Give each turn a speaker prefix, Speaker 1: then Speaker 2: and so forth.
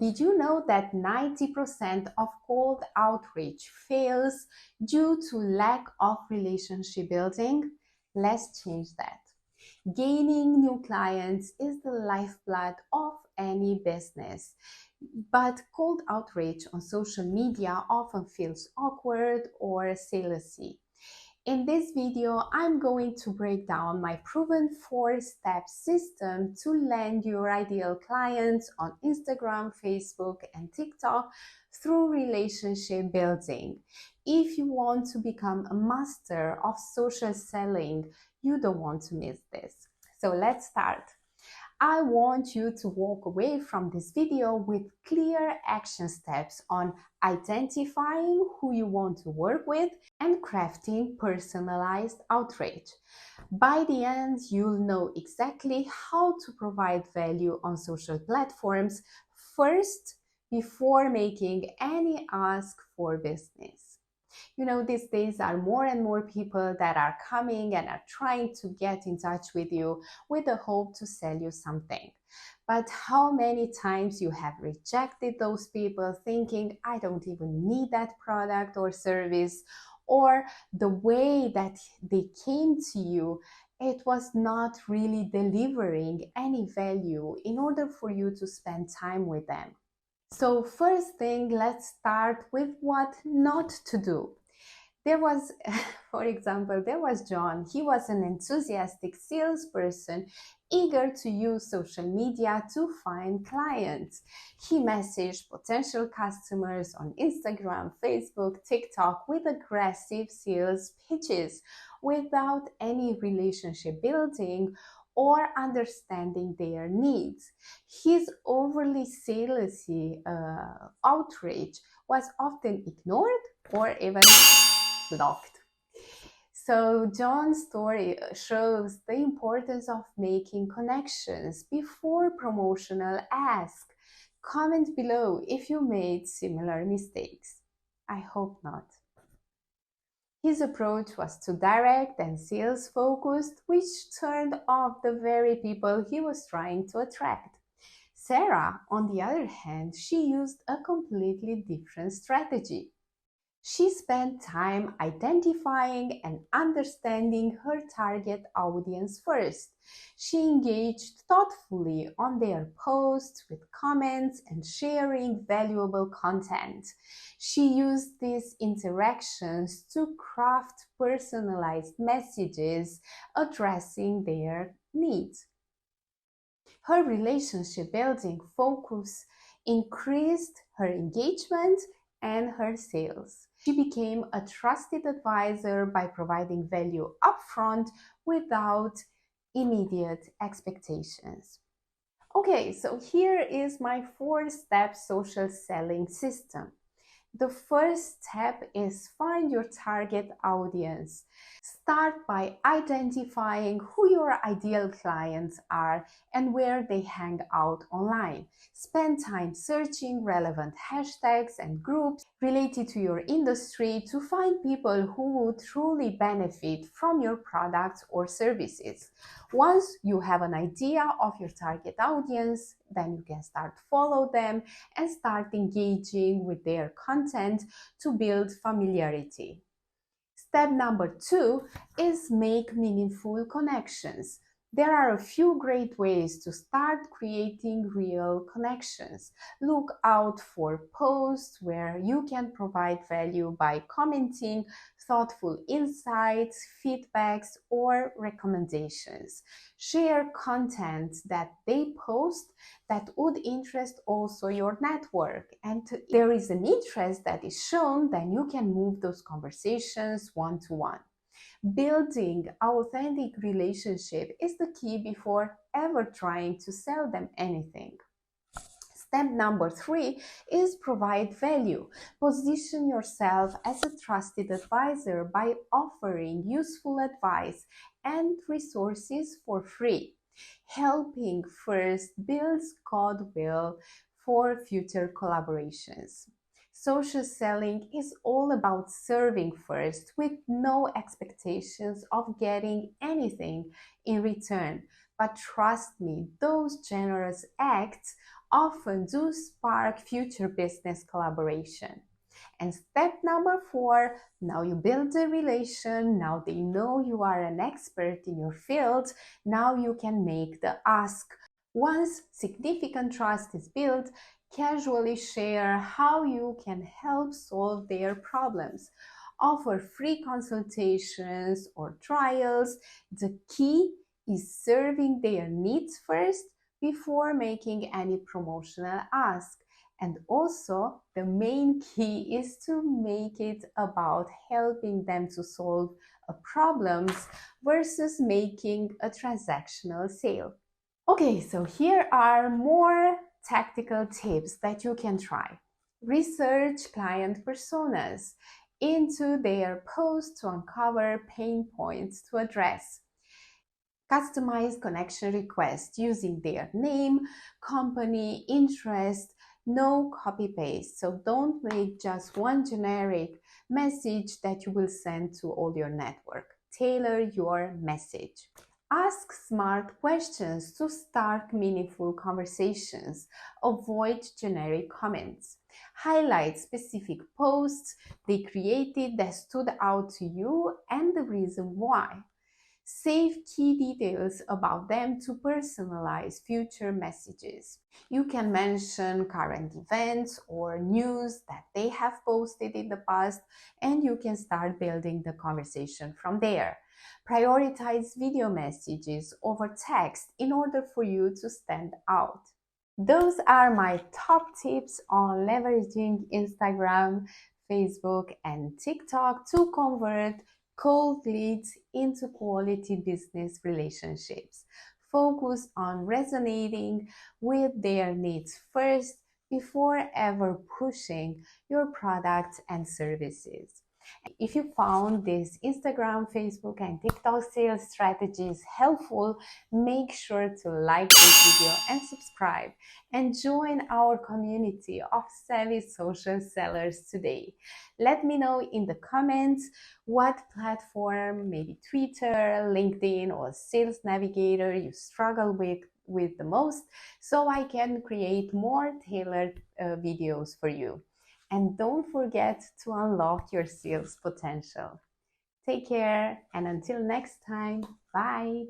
Speaker 1: did you know that 90% of cold outreach fails due to lack of relationship building? Let's change that. Gaining new clients is the lifeblood of any business, but cold outreach on social media often feels awkward or salesy. In this video, I'm going to break down my proven 4-step system to land your ideal clients on Instagram, Facebook, and TikTok through relationship building. If you want to become a master of social selling, you don't want to miss this. So let's start. I want you to walk away from this video with clear action steps on identifying who you want to work with and crafting personalized outreach. By the end, you'll know exactly how to provide value on social platforms first before making any ask for business. You know, these days are more and more people that are coming and are trying to get in touch with you with the hope to sell you something. But how many times you have rejected those people thinking, I don't even need that product or service, or the way that they came to you, it was not really delivering any value in order for you to spend time with them. So first thing, let's start with what not to do. There was, for example, there was John. He was an enthusiastic salesperson, eager to use social media to find clients. He messaged potential customers on Instagram, Facebook, TikTok with aggressive sales pitches without any relationship building or understanding their needs. His overly salesy outreach was often ignored or even blocked. So John's story shows the importance of making connections before promotional ask. Comment below if you made similar mistakes. I hope not. His approach was too direct and sales-focused, which turned off the very people he was trying to attract. Sarah, on the other hand, she used a completely different strategy. She spent time identifying and understanding her target audience first. She engaged thoughtfully on their posts with comments and sharing valuable content. She used these interactions to craft personalized messages addressing their needs. Her relationship building focus increased her engagement and her sales. She became a trusted advisor by providing value upfront without immediate expectations. Okay, so here is my 4-step social selling system. The first step is find your target audience. Start by identifying who your ideal clients are and where they hang out online. Spend time searching relevant hashtags and groups related to your industry to find people who would truly benefit from your products or services. Once you have an idea of your target audience, then you can start follow them and start engaging with their content to build familiarity. Step number 2 is make meaningful connections. There are a few great ways to start creating real connections. Look out for posts where you can provide value by commenting, thoughtful insights, feedbacks, or recommendations. Share content that they post that would interest also your network. And if there is an interest that is shown, then you can move those conversations one-to-one. Building authentic relationship is the key before ever trying to sell them anything. Step number 3 is provide value. Position yourself as a trusted advisor by offering useful advice and resources for free. Helping first builds goodwill for future collaborations. Social selling is all about serving first with no expectations of getting anything in return. But trust me, those generous acts often do spark future business collaboration. And step number 4, now you build a relation, now they know you are an expert in your field, now you can make the ask. Once significant trust is built, casually share how you can help solve their problems. Offer free consultations or trials. The key is serving their needs first before making any promotional ask. And also, the main key is to make it about helping them to solve problems versus making a transactional sale. Okay, so here are more tactical tips that you can try. Research client personas into their posts to uncover pain points to address. Customize connection requests using their name, company, interest, no copy paste. So don't make just one generic message that you will send to all your network. Tailor your message. Ask smart questions to start meaningful conversations. Avoid generic comments. Highlight specific posts they created that stood out to you and the reason why. Save key details about them to personalize future messages. You can mention current events or news that they have posted in the past, and you can start building the conversation from there. Prioritize video messages over text in order for you to stand out. Those are my top tips on leveraging Instagram, Facebook, and TikTok to convert cold leads into quality business relationships. Focus on resonating with their needs first before ever pushing your products and services. If you found this Instagram, Facebook, and TikTok sales strategies helpful, make sure to like this video and subscribe and join our community of savvy social sellers today. Let me know in the comments what platform, maybe Twitter, LinkedIn, or Sales Navigator you struggle with the most, so I can create more tailored videos for you. And don't forget to unlock your sales potential. Take care, and until next time, bye.